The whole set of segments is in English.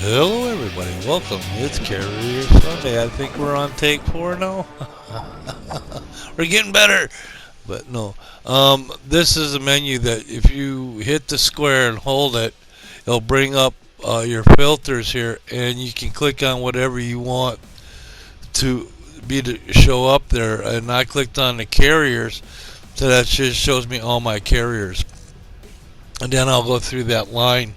Hello, everybody. Welcome. It's Carrier Sunday. I think we're on take 4 now. We're getting better, but no. This is a menu that if you hit the square and hold it, it'll bring up your filters here, and you can click on whatever you want to be to show up there. And I clicked on the carriers, so that just shows me all my carriers. And then I'll go through that line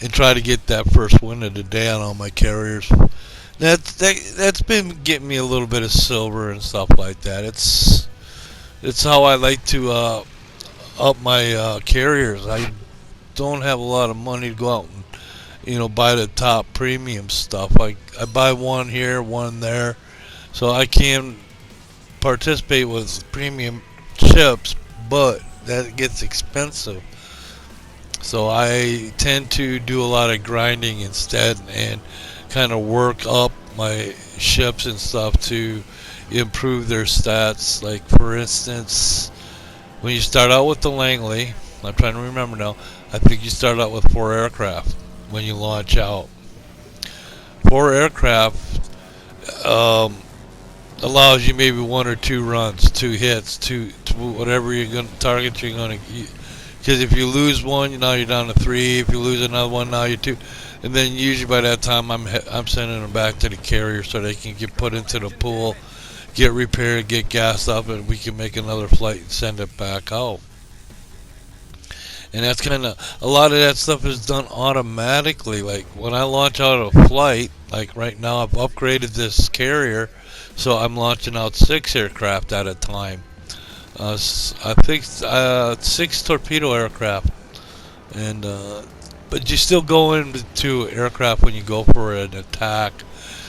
and try to get that first win of the day on all my carriers. That's been getting me a little bit of silver and stuff like that. It's how I like to up my carriers. I don't have a lot of money to go out and buy the top premium stuff. I buy one here, one there, so I can participate with premium chips, but that gets expensive. So I tend to do a lot of grinding instead and kind of work up my ships and stuff to improve their stats. Like, for instance, when you start out with the Langley, I'm trying to remember now, I think you start out with 4 aircraft when you launch out. 4 aircraft allows you maybe 1 or 2 runs, 2 hits, whatever you're going to target you're going to. Because if you lose one, now you're down to 3. If you lose another one, now you're 2. And then usually by that time, I'm sending them back to the carrier so they can get put into the pool, get repaired, get gassed up, and we can make another flight and send it back out. And that's kind of, a lot of that stuff is done automatically. Like when I launch out a flight, like right now I've upgraded this carrier, so I'm launching out 6 aircraft at a time. I think 6 torpedo aircraft, and but you still go into aircraft when you go for an attack.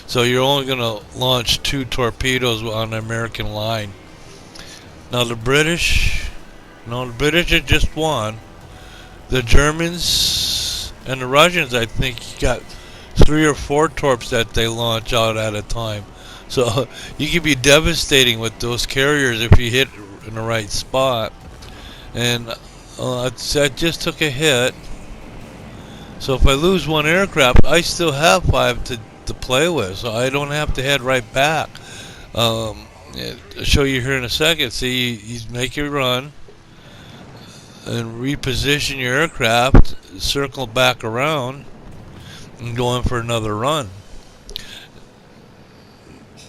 So you're only going to launch 2 torpedoes on the American line. Now the British are just 1. The Germans and the Russians, I think, got 3 or 4 torps that they launch out at a time. So you can be devastating with those carriers if you hit in the right spot. And I just took a hit. So if I lose 1 aircraft, I still have 5 to play with. So I don't have to head right back. I'll show you here in a second. See, you make your run and reposition your aircraft, circle back around, and go in for another run.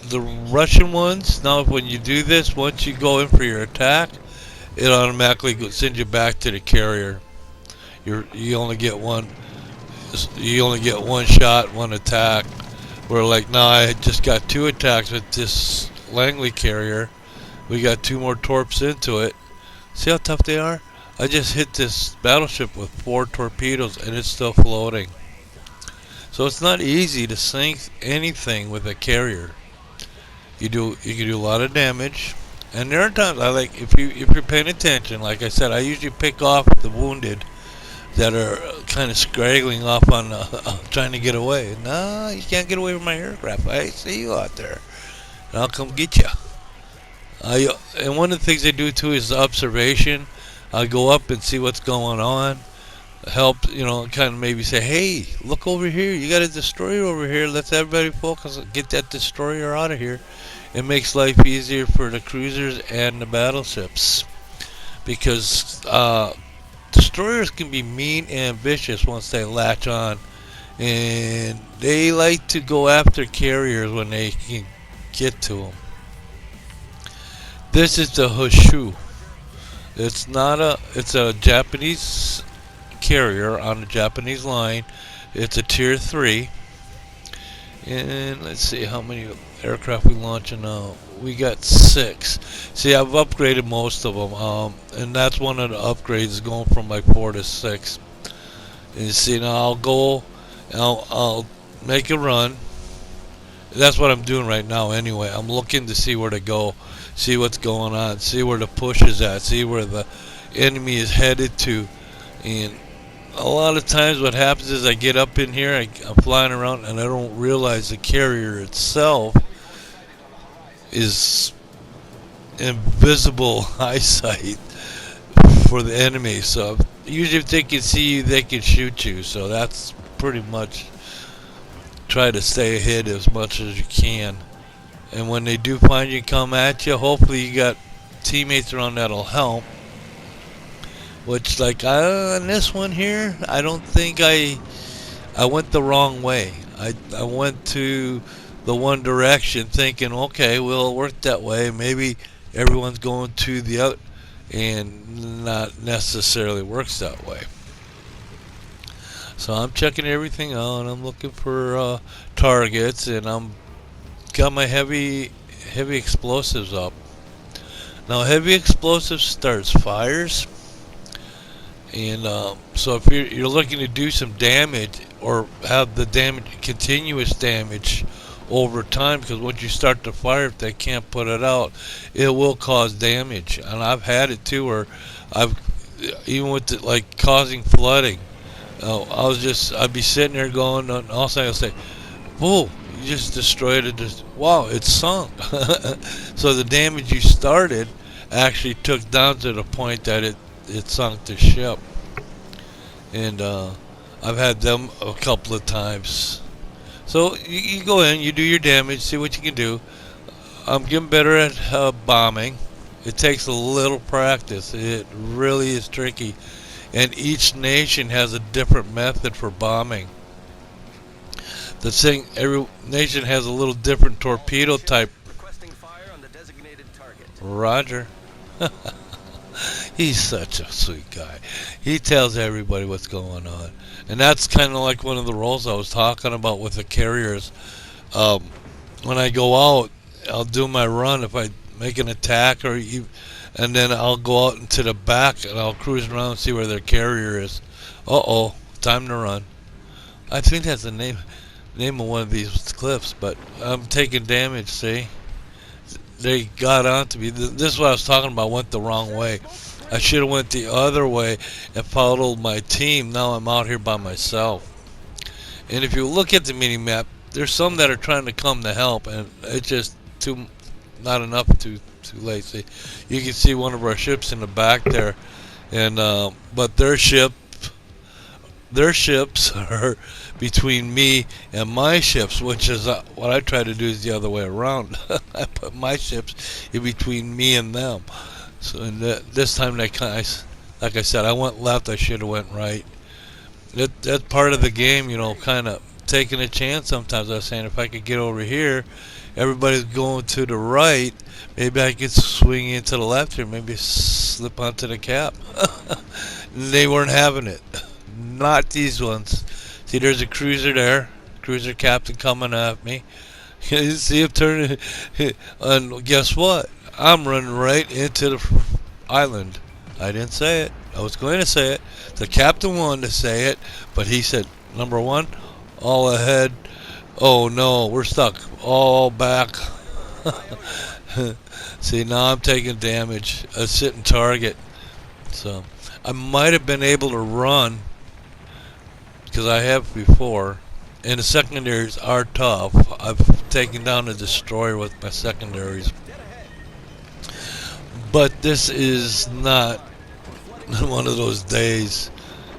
The Russian ones, now when you do this, once you go in for your attack, it automatically sends you back to the carrier. You only get one shot, 1 attack. Where like now I just got 2 attacks with this Langley carrier. We got 2 more torps into it. See how tough they are? I just hit this battleship with 4 torpedoes and it's still floating. So it's not easy to sink anything with a carrier. You can do a lot of damage, and there are times I like if you're paying attention. Like I said, I usually pick off the wounded that are kind of straggling off on trying to get away. No, you can't get away from my aircraft. I see you out there, and I'll come get you. And one of the things I do too is observation. I go up and see what's going on. Help, kind of maybe say, hey, look over here. You got a destroyer over here. Let's everybody focus. Get that destroyer out of here. It makes life easier for the cruisers and the battleships. Because destroyers can be mean and vicious once they latch on. And they like to go after carriers when they can get to them. This is the Hoshu. It's a Japanese carrier on the Japanese line. It's a tier 3, and let's see how many aircraft we launching now. We got 6. See, I've upgraded most of them, and that's one of the upgrades, going from like 4 to 6. And you see, now I'll make a run. That's what I'm doing right now anyway. I'm looking to see where to go, see what's going on, see where the push is at, see where the enemy is headed to. And a lot of times what happens is I get up in here, I'm flying around, and I don't realize the carrier itself is invisible eyesight for the enemy. So usually if they can see you, they can shoot you. So that's pretty much try to stay ahead as much as you can. And when they do find you come at you, hopefully you got teammates around that'll help. Which, like, on this one here, I don't think I went the wrong way. I went to the one direction thinking, okay, well, it worked that way. Maybe everyone's going to the other, and not necessarily works that way. So I'm checking everything out. I'm looking for targets, and I'm got my heavy explosives up. Now, heavy explosives starts fires. And so if you're looking to do some damage or have the damage, continuous damage over time, because once you start to fire, if they can't put it out, it will cause damage. And I've had it too, where I've even with the, like causing flooding. I'd be sitting there going, and all of a sudden I'll say, "Whoa! You just destroyed it! Just wow! It sunk." So the damage you started actually took down to the point that it sunk the ship. And I've had them a couple of times. So you go in, you do your damage, see what you can do. I'm getting better at bombing. It takes a little practice. It really is tricky. And each nation has a different method for bombing. The thing, every nation has a little different torpedo type. Requesting fire on the designated target. Roger. He's such a sweet guy. He tells everybody what's going on. And that's kind of like one of the roles I was talking about with the carriers. When I go out, I'll do my run. If I make an attack, and then I'll go out into the back and I'll cruise around and see where their carrier is. Uh-oh, time to run. I think that's the name of one of these cliffs, but I'm taking damage, see? They got onto me. This is what I was talking about. Went the wrong way. I should have went the other way and followed my team. Now I'm out here by myself. And if you look at the mini map, there's some that are trying to come to help, and it's just not enough. Too late. See, you can see one of our ships in the back there, and but their ships are between me and my ships, which is what I try to do is the other way around. I put my ships in between me and them. So this time, like I said, I went left. I should have went right. That's part of the game, kind of taking a chance. Sometimes I was saying, if I could get over here, everybody's going to the right. Maybe I could swing into the left here. Maybe slip onto the cap. They weren't having it. Not these ones. See, there's a cruiser there. Cruiser captain coming at me. You see him turning. And guess what? I'm running right into the island. I didn't say it. I was going to say it. The captain wanted to say it, but he said, number one, all ahead. Oh no, we're stuck. All back. See, now I'm taking damage. A sitting target. So I might have been able to run, because I have before. And the secondaries are tough. I've taken down a destroyer with my secondaries. But this is not one of those days.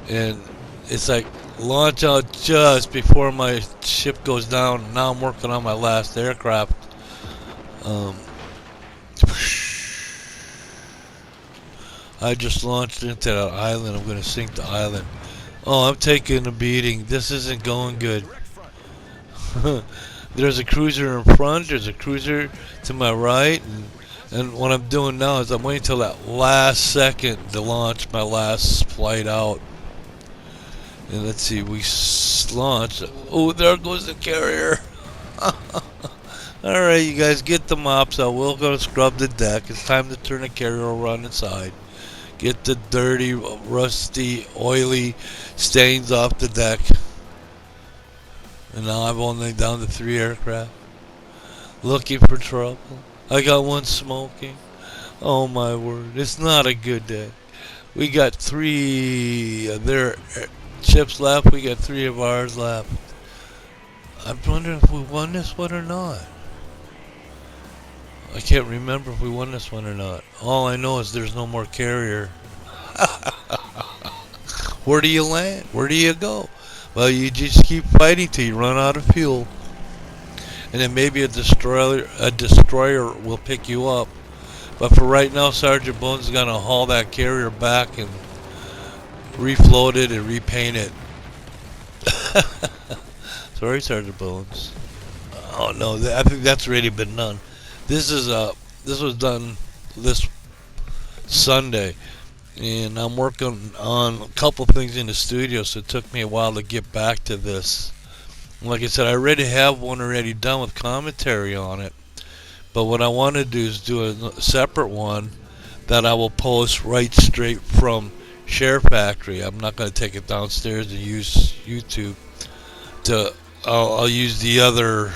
And it's like launch out just before my ship goes down. Now I'm working on my last aircraft. I just launched into that island. I'm going to sink the island. Oh, I'm taking a beating. This isn't going good. There's a cruiser in front. There's a cruiser to my right. And what I'm doing now is I'm waiting till that last second to launch my last flight out. And let's see, we launch. Oh, there goes the carrier. Alright, you guys, get the mops out. We're going to scrub the deck. It's time to turn the carrier over on its side. Get the dirty, rusty, oily stains off the deck. And now I'm only down to 3 aircraft. Looking for trouble. I got one smoking. Oh my word. It's not a good day. We got 3 of their ships left. We got 3 of ours left. I'm wondering if we won this one or not. I can't remember if we won this one or not. All I know is there's no more carrier. Where do you land? Where do you go? Well, you just keep fighting till you run out of fuel, and then maybe a destroyer will pick you up. But for right now, Sergeant Bones is gonna haul that carrier back and refloat it and repaint it. Sorry, Sergeant Bones. Oh no, I think that's already been done. This was done this Sunday, and I'm working on a couple things in the studio, so it took me a while to get back to this. Like I said, I already have one already done with commentary on it, but what I want to do is do a separate one that I will post right straight from Share Factory. I'm not going to take it downstairs and use YouTube. I'll use the other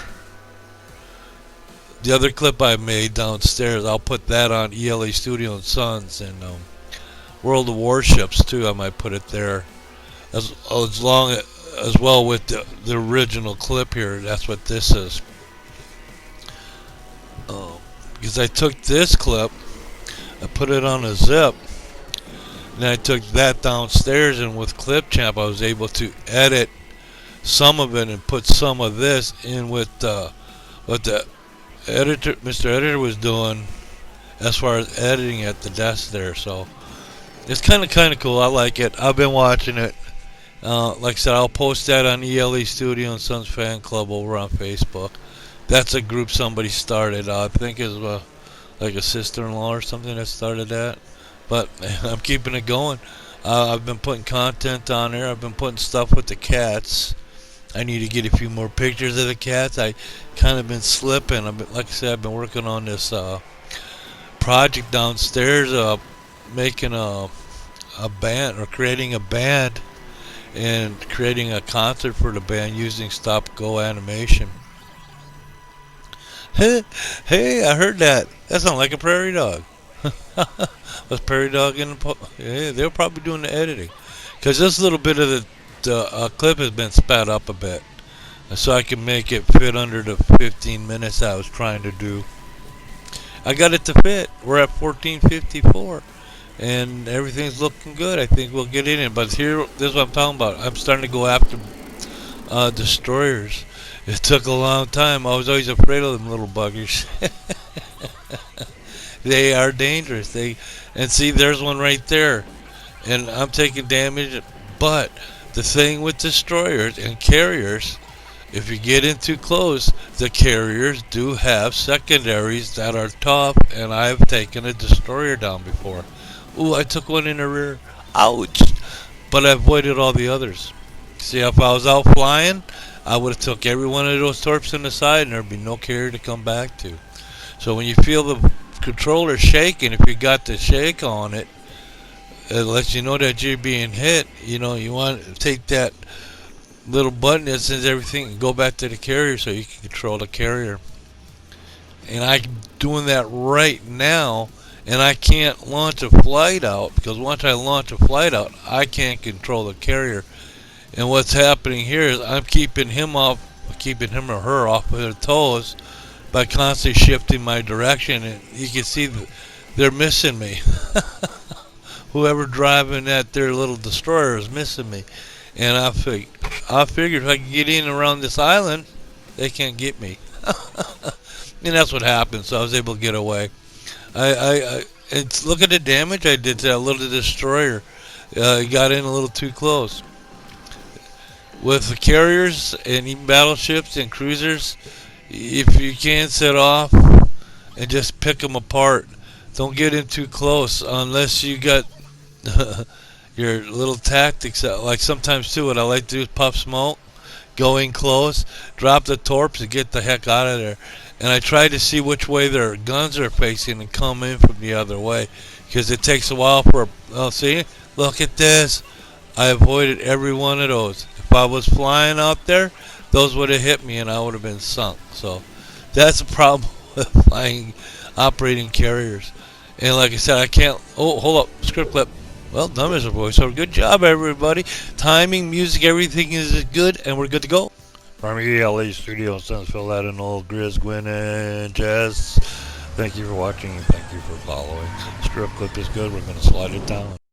clip I made downstairs. I'll put that on ELAstudio and Sons, and World of Warships too. I might put it there as long as well with the original clip here. That's what this is. Because I took this clip, I put it on a zip, and I took that downstairs, and with Clipchamp I was able to edit some of it and put some of this in with what the editor, Mr. Editor, was doing as far as editing at the desk there. So it's kind of cool. I like it. I've been watching it. Like I said, I'll post that on ELAstudio and Sons Fan Club over on Facebook. That's a group somebody started. I think is like a sister-in-law or something that started that. But I'm keeping it going. I've been putting content on there. I've been putting stuff with the cats. I need to get a few more pictures of the cats. I kind of been slipping. Like I said, I've been working on this project downstairs, making a band, or creating a band and creating a concert for the band using stop-go animation. Hey, I heard that. That sounds like a prairie dog. Was prairie dog in the yeah, they were probably doing the editing, because this little bit of the clip has been sped up a bit, so I can make it fit under the 15 minutes I was trying to do. I got it to fit. We're at 14:54, and everything's looking good. I think we'll get in it. But here, this is what I'm talking about. I'm starting to go after destroyers. It took a long time. I was always afraid of them little buggers. They are dangerous. And see, there's one right there, and I'm taking damage. But the thing with destroyers and carriers, if you get in too close, the carriers do have secondaries that are tough, and I've taken a destroyer down before. Ooh, I took one in the rear. Ouch! But I avoided all the others. See, if I was out flying, I would have took every one of those torps in the side, and there'd be no carrier to come back to. So when you feel the controller shaking, if you got the shake on it, it lets you know that you're being hit. You know, you want to take that little button that sends everything and go back to the carrier so you can control the carrier. And I'm doing that right now, and I can't launch a flight out, because once I launch a flight out, I can't control the carrier. And what's happening here is I'm keeping him or her off of their toes by constantly shifting my direction, and you can see they're missing me. Whoever driving that their little destroyer is missing me, and I figured if I can get in around this island, they can't get me. And that's what happened. So I was able to get away. And look at the damage I did to that little destroyer. It got in a little too close. With the carriers and even battleships and cruisers, if you can set off and just pick them apart, don't get in too close unless you got your little tactics. Like sometimes too, what I like to do is puff smoke, go in close, drop the torps, and get the heck out of there. And I try to see which way their guns are facing and come in from the other way, because it takes a while for. Oh, see, look at this. I avoided every one of those. If I was flying out there, those would have hit me and I would have been sunk. So that's a problem with flying, operating carriers. And like I said, I can't. Oh, hold up, script clip. Well done, Mr. Voiceover. Good job, everybody. Timing, music, everything is good, and we're good to go. From ELAstudio and Sons, Phyled and OelGrez, Gwinn and Jazz. Thank you for watching and thank you for following. Script clip is good. We're going to slide it down.